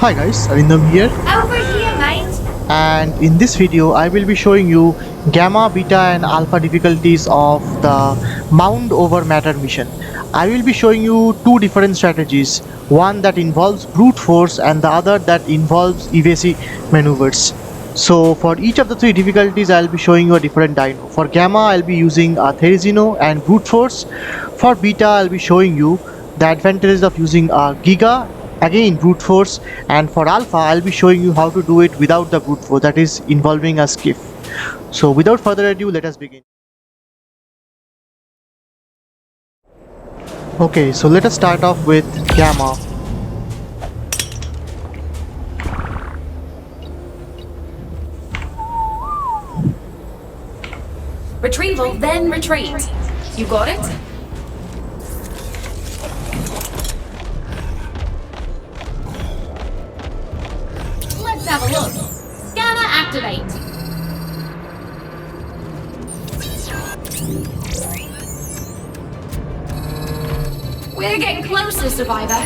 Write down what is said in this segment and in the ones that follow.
Hi guys, Arindam here, Over here, mate. and in this video I will be showing you gamma, beta and alpha difficulties of the Mound Over Matter mission. I will be showing you two different strategies, one that involves brute force and the other that involves evasive maneuvers. So for each of the three difficulties I'll be showing you a different dino. For gamma I'll be using a Therizino and brute force. For beta I'll be showing you the advantages of using a Giga, again brute force, and for alpha I'll be showing you how to do it without the brute force, that is involving a skiff. So without further ado, let us begin. Okay, so let us start off with gamma. Retrieval, then retreat. You got it? Let's have a look. Scanner activate. We're getting closer, Survivor.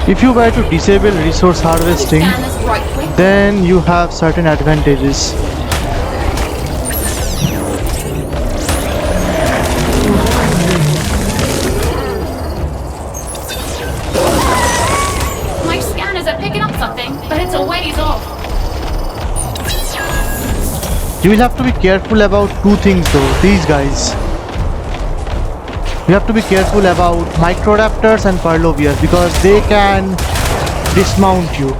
If you were to disable resource harvesting, then you have certain advantages. My scanners are picking up something, but it's a ways off. You will have to be careful about two things though, these guys. You have to be careful about Microraptors and Parlovias because they can dismount you.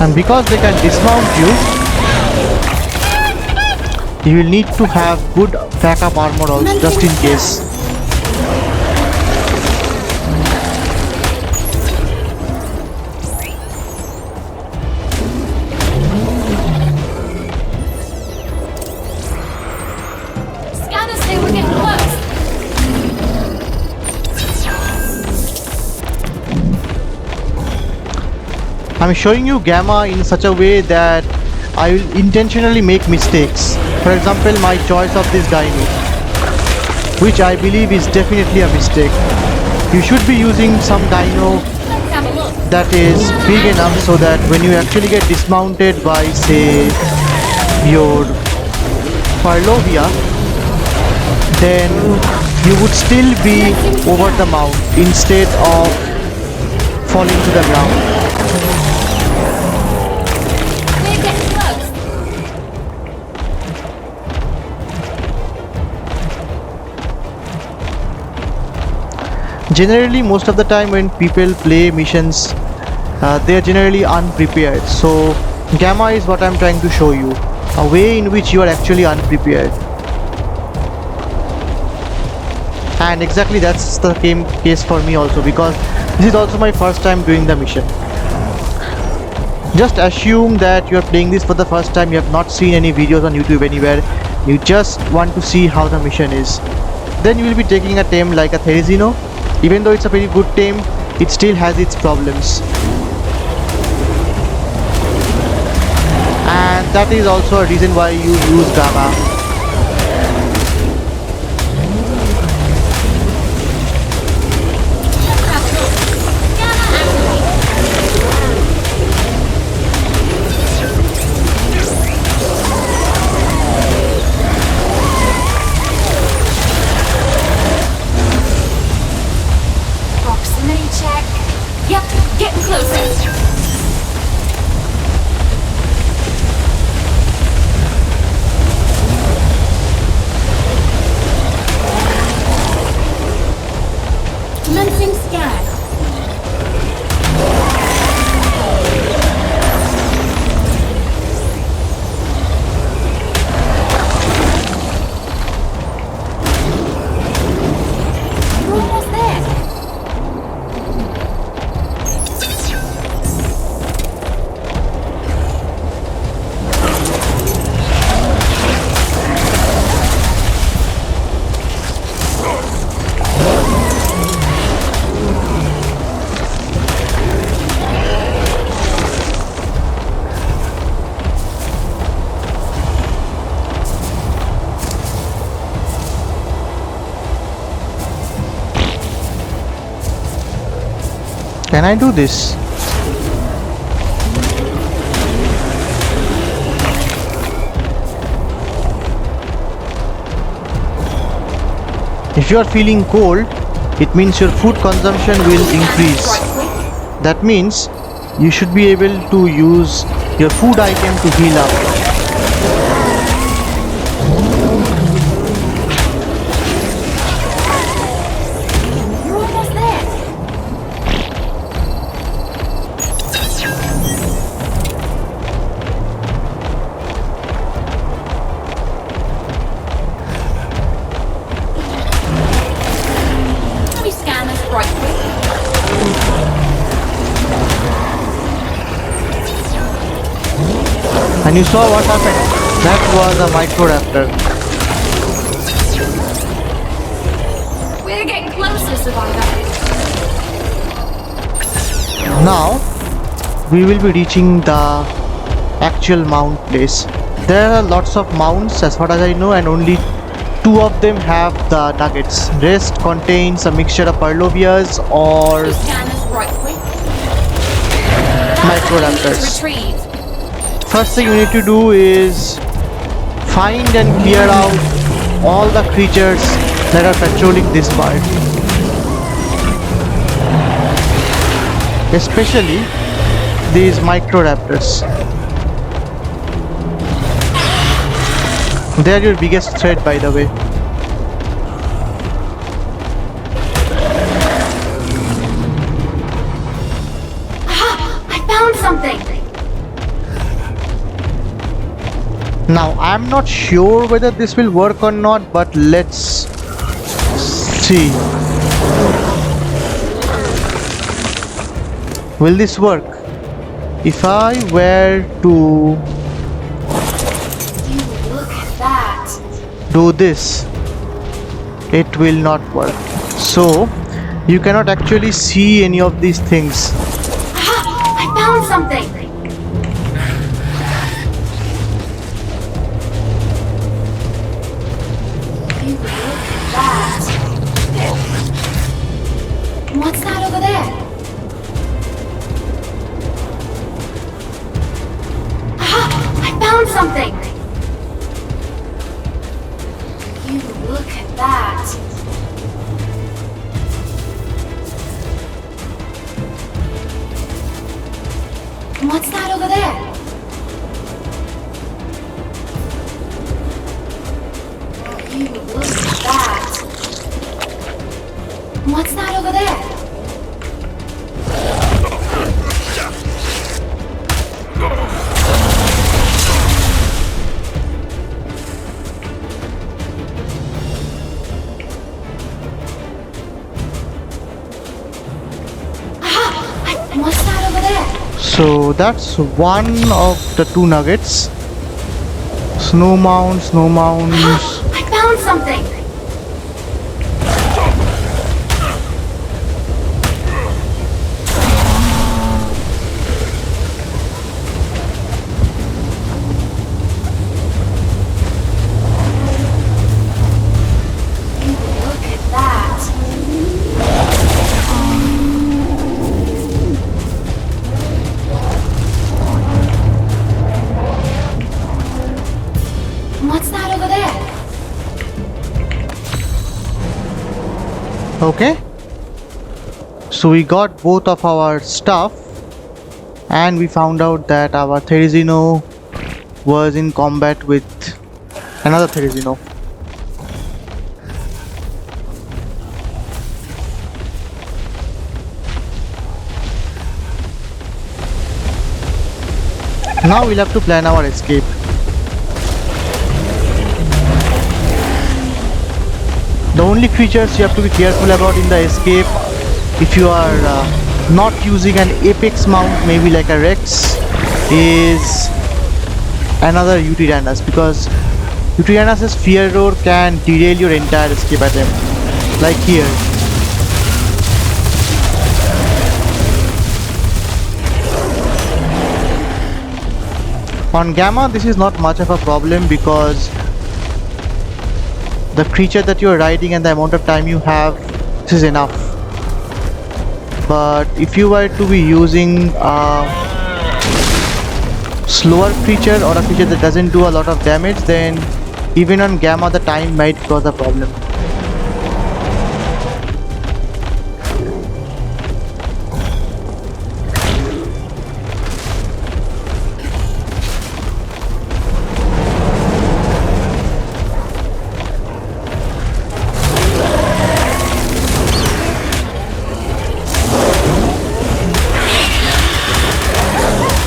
And because they can dismount you, you will need to have good backup armor also, just in case. Scanners say we're getting close. I'm showing you gamma in such a way that I will intentionally make mistakes. For example, my choice of this dino, which I believe is definitely a mistake. You should be using some dino Let's have a look. that is big enough so that when you actually get dismounted by, say, your Parlovia, then you would still be over the mount instead of falling to the ground. We're getting close. Generally, most of the time when people play missions, they are generally unprepared. So gamma is what I'm trying to show you, a way in which you are actually unprepared. And exactly that's the same case for me also, because this is also my first time doing the mission. Just assume that you are playing this for the first time, you have not seen any videos on YouTube anywhere, you just want to see how the mission is. Then you will be taking a tame like a Therizino. Even though it's a very good tame, it still has its problems. And that is also a reason why you use gamma. Let's have a look. Scanner activate. Proximity check. Yep, getting closer. Can I do this? If you are feeling cold, it means your food consumption will increase. That means you should be able to use your food item to heal up. You're almost there. Let me scan this right quick. And you saw what happened? That was a microraptor. We're getting closer, Survivor. Now we will be reaching the actual mound place. There are lots of mounds as far as I know, and only 2 of them have the nuggets. Rest contains a mixture of Parlovias or Let me scan this right quick. microraptors. Retrieve. First thing you need to do is find and clear out all the creatures that are patrolling this part. Especially these microraptors. They are your biggest threat, by the way. I found something. Now I'm not sure whether this will work or not, but let's see. Will this work? If I were to You look at that. do this, it will not work. So you cannot actually see any of these things. I found something. You look at that. What's that over there? I found something. You look at that. What's that over there? You look at that. What's that over there? What's that over there? So that's one of the 2 nuggets. Snow mounds. I found something. You look at that. What's that over there? Okay. So we got both of our stuff, and we found out that our Therizino was in combat with another Therizino. Now we'll have to plan our escape. The only creatures you have to be careful about in the escape, if you are not using an apex mount, maybe like a Rex, is another Uranus, because Uranus's fear roar can derail your entire escape attempt, like here. On Gamma, this is not much of a problem because the creature that you are riding and the amount of time you have, this is enough. but if you were to be using a slower creature or a creature that doesn't do a lot of damage, then even on Gamma the time might cause a problem.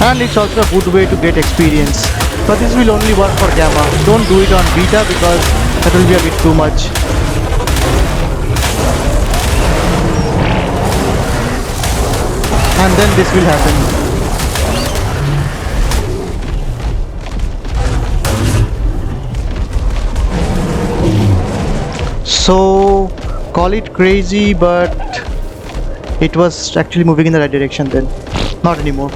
And it's also a good way to get experience, but this will only work for Gamma. Don't do it on Beta because that will be a bit too much. And then this will happen. So call it crazy, but it was actually moving in the right direction then. Not anymore.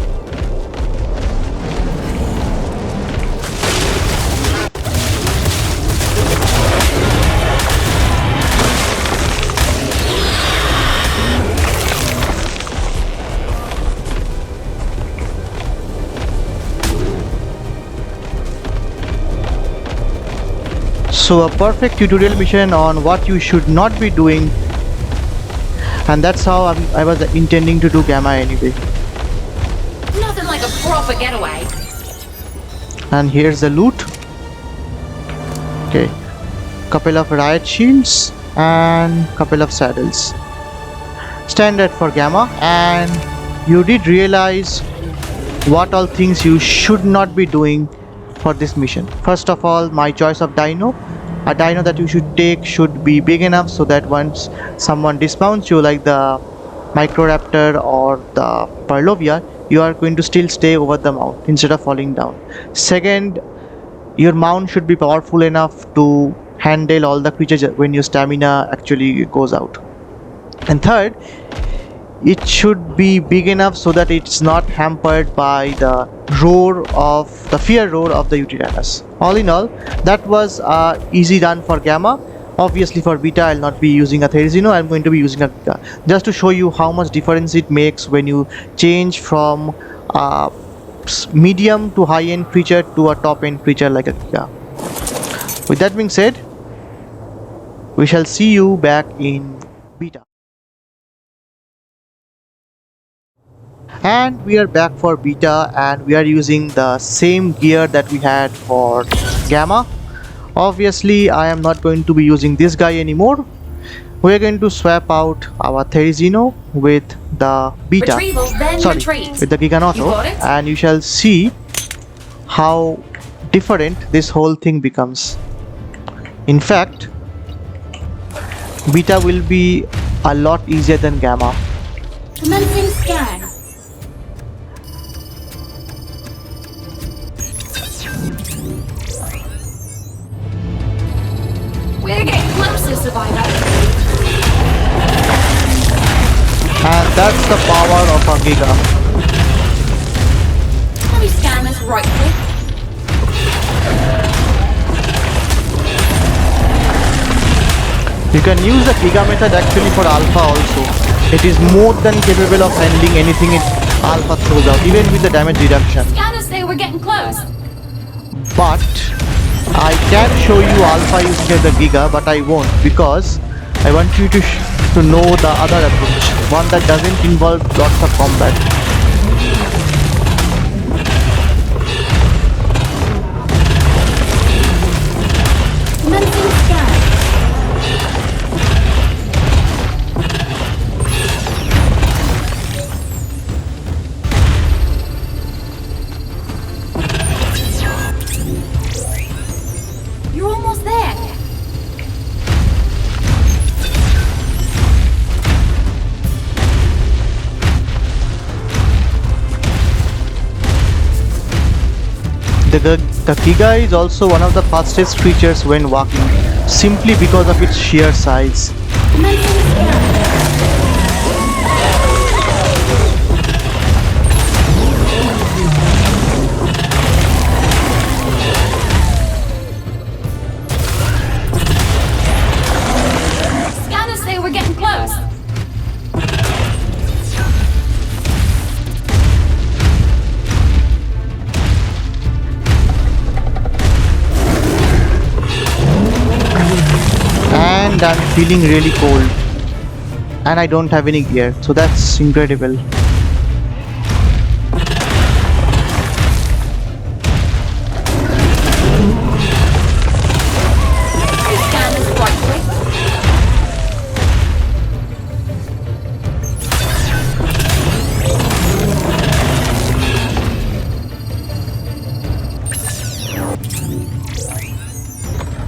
So a perfect tutorial mission on what you should not be doing, and that's how I was intending to do Gamma anyway. Nothing like a proper getaway. And here's the loot. Okay, couple of riot shields and couple of saddles. Standard for Gamma. And you did realize what all things you should not be doing for this mission. First of all, my choice of dino. A dino that you should take should be big enough so that once someone dismounts you, like the Microraptor or the Parlovia, you are going to still stay over the mount instead of falling down. Second, your mount should be powerful enough to handle all the creatures when your stamina actually goes out. And third, it should be big enough so that it's not hampered by the fear roar of the Utiranas. All in all, that was a easy run for Gamma. Obviously for Beta I'll not be using a Therizino, I'm going to be using a Giga, just to show you how much difference it makes when you change from a medium to high end creature to a top end creature like a Giga. With that being said, we shall see you back in Beta. And we are back for Beta, and we are using the same gear that we had for Gamma. Obviously I am not going to be using this guy anymore. We are going to swap out our Therizino with the Beta, with the Giganoto, and you shall see how different this whole thing becomes. In fact, Beta will be a lot easier than Gamma. Commencing scan. We're getting closer, Survivor. And that's the power of a Giga. Let me scan this right quick. You can use the Giga method actually for Alpha also. It is more than capable of handling anything Alpha throws out, even with the damage reduction. Scanners say we're getting close. But I can show you Alpha using the Giga, but I won't, because I want you to know the other approach, one that doesn't involve lots of combat. Commencing scan. You're almost there. The Giga is also one of the fastest creatures when walking, simply because of its sheer size. Commencing scan. Scanners say we're getting close. and I'm feeling really cold. And I don't have any gear, so that's incredible. Scan this quite quick.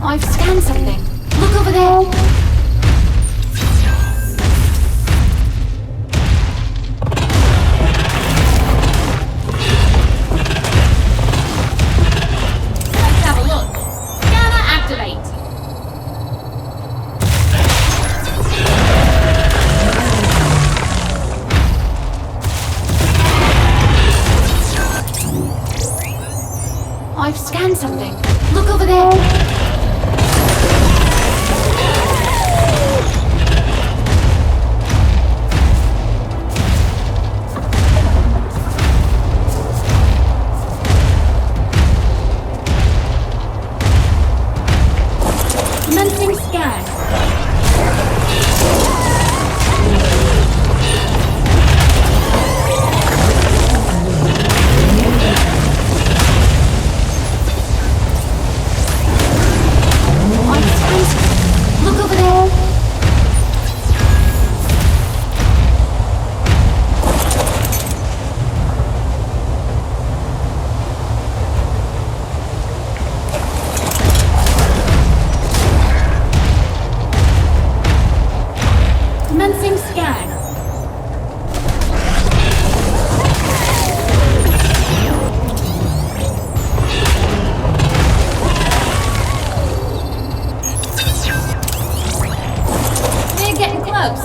I've scanned something. Look over there. Let's have a look. Scanner activate. I've scanned something. Look over there. Commencing scan. I've scanned something. Look over there. Commencing scan. We're getting close.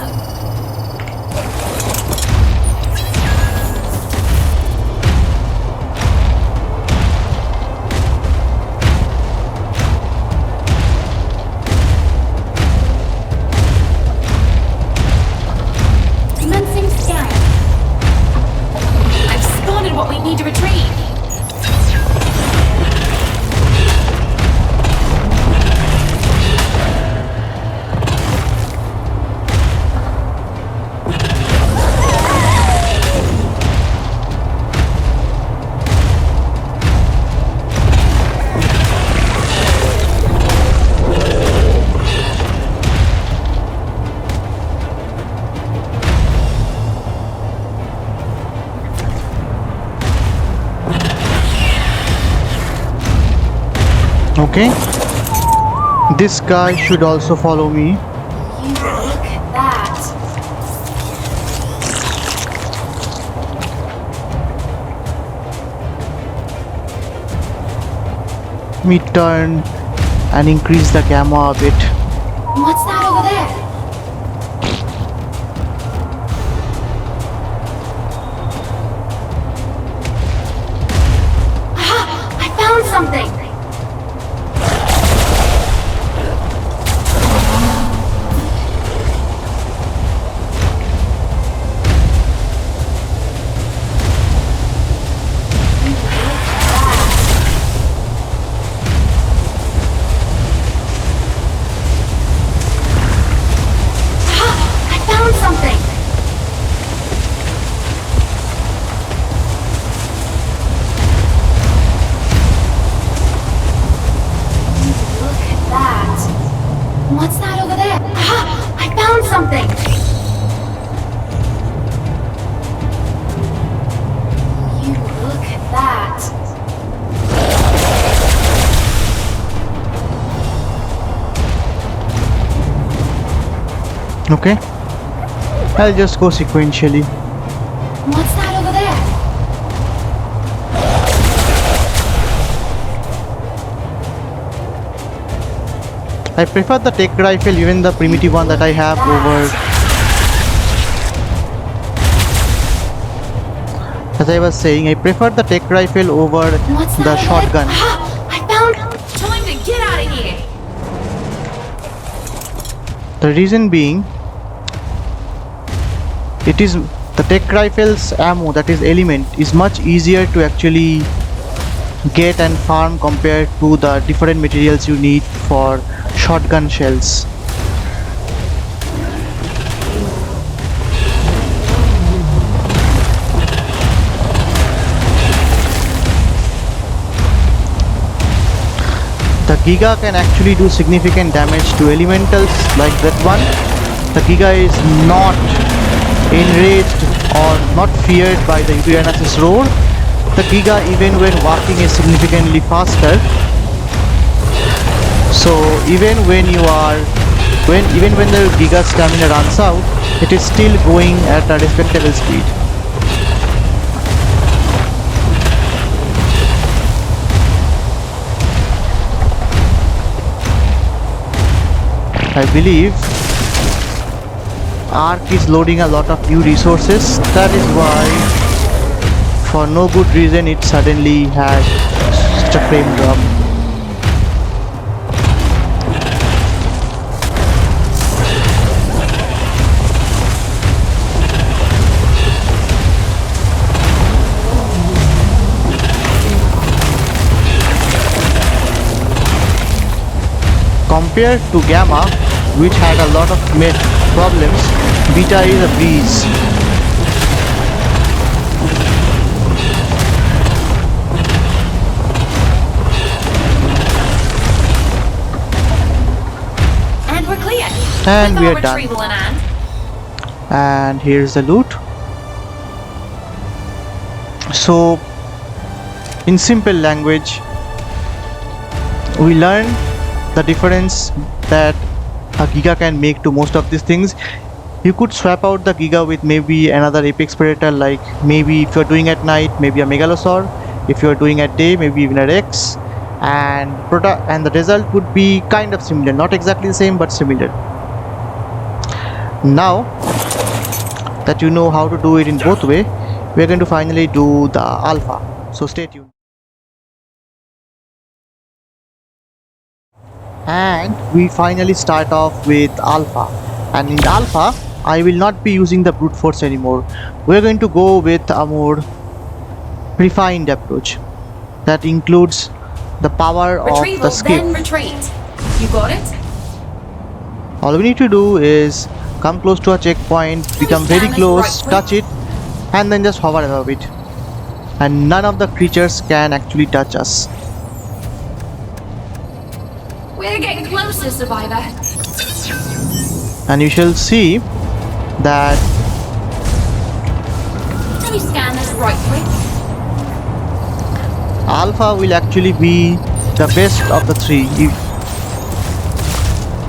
Commencing scan. I've spotted what we need to retrieve. Okay, this guy should also follow me. You look at that. Let me turn and increase the gamma a bit. What's that over there? Aha! I found something! What's that over there? Aha! I found something! You look at that. Okay, I'll just go sequentially. What's that over there? I prefer the tech rifle, even the primitive one that I have, over. As I was saying, I prefer the tech rifle over What's that the over shotgun. there? Aha! I found... Time to get out of here! The reason being, it is the tech rifle's ammo, that is element, is much easier to actually get and farm compared to the different materials you need for shotgun shells. Giga can actually do significant damage to elementals like that one. The Giga is not enraged or not feared by the Giganotosaurus roar. The Giga, even when walking, is significantly faster. So even when the Giga stamina runs out, it is still going at a respectable speed. I believe Ark is loading a lot of new resources. That is why, for no good reason, it suddenly had such a frame drop. Compared to Gamma, which had a lot of problems, Beta is a breeze. And we're clear. And With we our are done. retrieval in hand. And here's the loot. So, in simple language, we learn the difference that a Giga can make to most of these things. You could swap out the Giga with maybe another apex predator, like maybe if you're doing at night, maybe a Megalosaur. If you're doing at day, maybe even a Rex. And the result would be kind of similar, not exactly the same, but similar. Now that you know how to do it in both way, we're going to finally do the alpha. So stay tuned. And we finally start off with alpha, and in alpha I will not be using the brute force anymore. We're going to go with a more refined approach that includes the power Retrieval, of the skiff. then retreat. You got it? All we need to do is come close to a checkpoint, become very close, touch it, and then just hover above it, and none of the creatures can actually touch us. We're getting closer, Survivor. And you shall see that Can you scan this right quick? alpha will actually be the best of the three.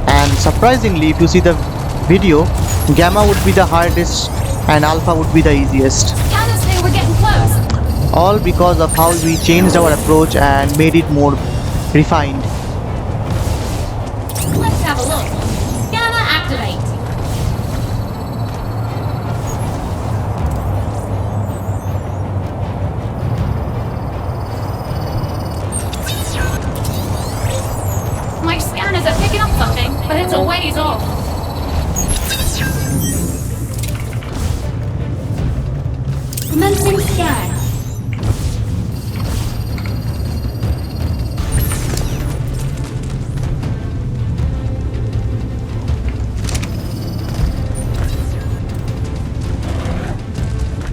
And surprisingly, if you see the video, Gamma would be the hardest and alpha would be the easiest. Scanners say we're getting close. All because of how we changed our approach and made it more refined. Let's have a look. Scanner activate. My scanners are picking up something, but it's a ways off. Commencing scan.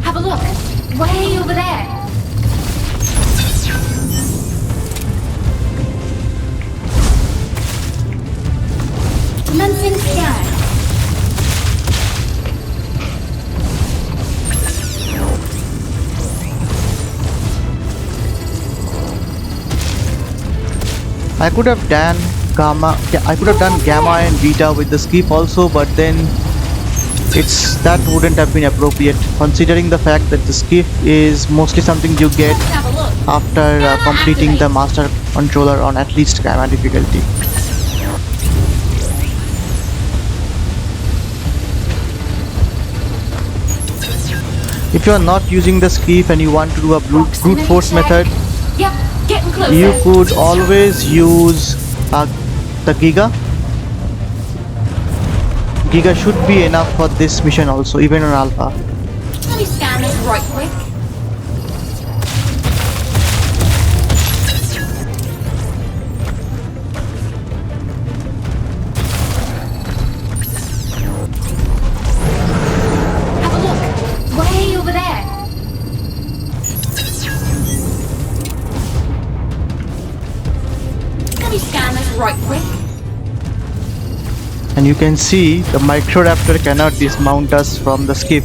Have a look. Way over there. Commencing scan. I could have done gamma and beta with the skip also, but then that wouldn't have been appropriate considering the fact that the skip is mostly something you get Let's have a look. after completing the master controller on at least gamma difficulty. If you are not using the skip and you want to do a brute force method, Yep, getting closer. you could always use the Giga. Giga should be enough for this mission also, even on alpha. Let me scan this right quick. Have a look. Way over there. Let me scan And you can see the Microraptor cannot dismount us from the skiff.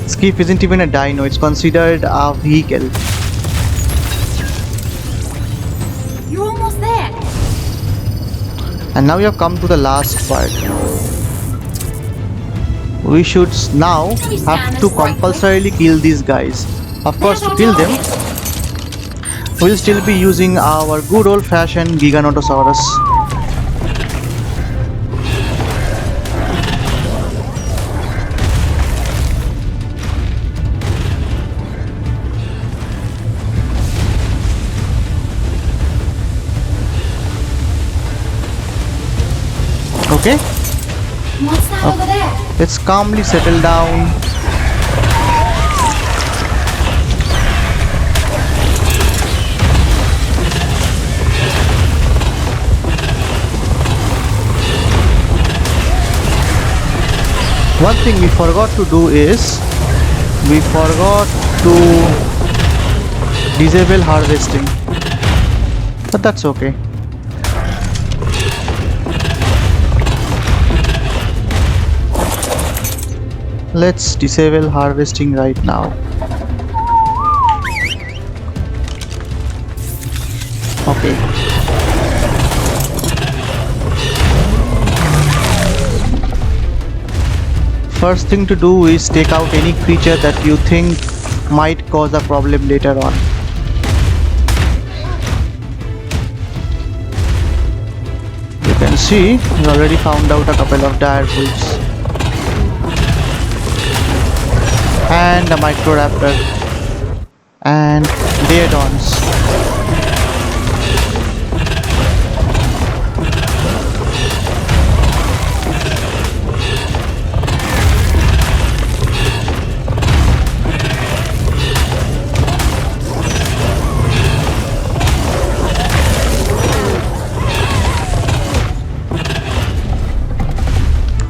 Skiff isn't even a dino, it's considered a vehicle. You're almost there. And now we have come to the last part. We should now have to compulsorily kill these guys. Of course, to kill them, we'll still be using our good old-fashioned Giganotosaurus. Okay, What's that over there? let's calmly settle down. One thing we forgot to do is we forgot to disable harvesting, but that's okay. Let's disable harvesting right now. Okay. First thing to do is take out any creature that you think might cause a problem later on. You can see we already found out a couple of dire wolves. And a Microraptor. And Deodons.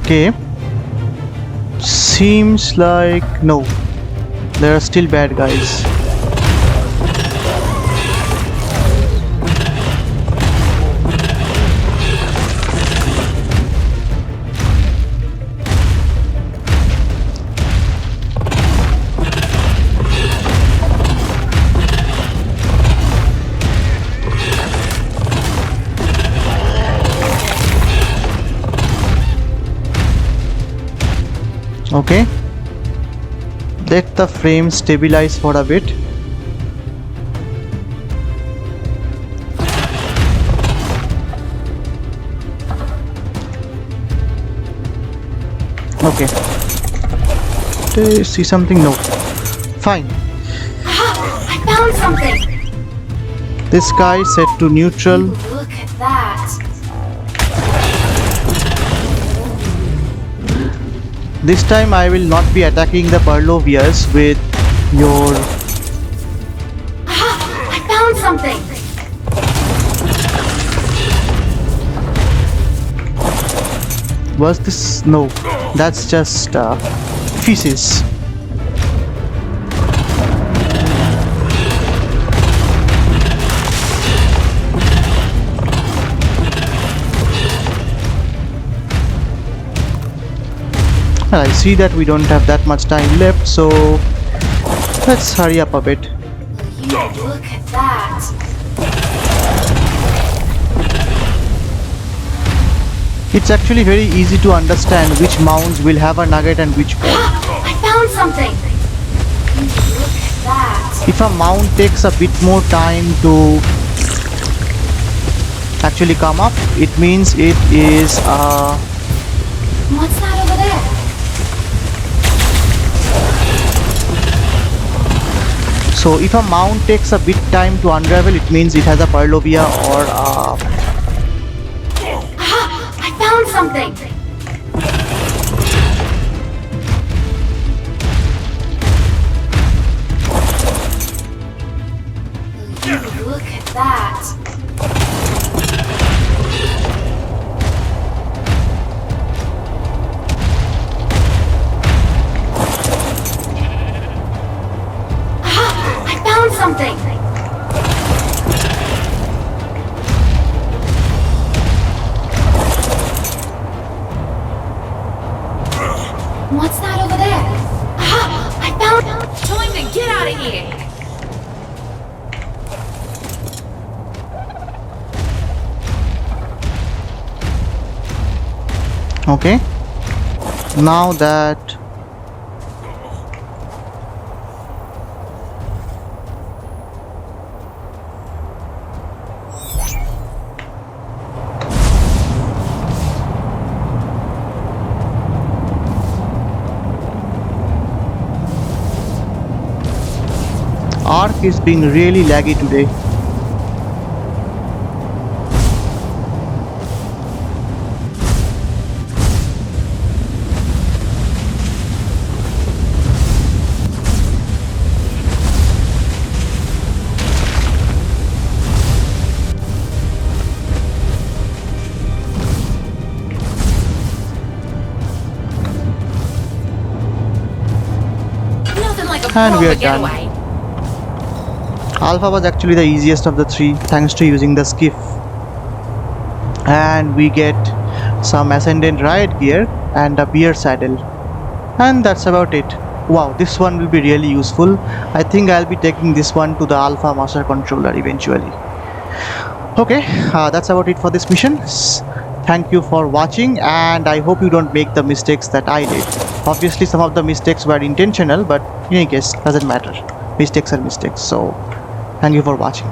Okay. Seems like no. There are still bad guys. Okay, let the frame stabilize for a bit. Okay, do you see something? No. Fine. I found something. This guy set to neutral. Look at that. This time I will not be attacking the Parlovias with your... I found something. Was this? No, that's just feces. Well, I see that we don't have that much time left, so let's hurry up a bit. You look at that. It's actually very easy to understand which mounds will have a nugget and which won't. I found something. You look at that. If a mound takes a bit more time to actually come up, it means it is What's that over there? so if a mound takes a bit time to unravel, it means it has a Parlovia or a... I found something. You look at that. I found something. What's that over there? Aha! I found it! Time to get out of here! Okay. Now that Arc is being really laggy today. Nothing like a And we are proper done. getaway. Alpha was actually the easiest of the three thanks to using the skiff. And we get some ascendant riot gear and a beer saddle. And that's about it. Wow, this one will be really useful. I think I'll be taking this one to the Alpha Master Controller eventually. Okay, that's about it for this mission. Thank you for watching, and I hope you don't make the mistakes that I did. Obviously some of the mistakes were intentional, but in any case doesn't matter. Mistakes are mistakes. So thank you for watching.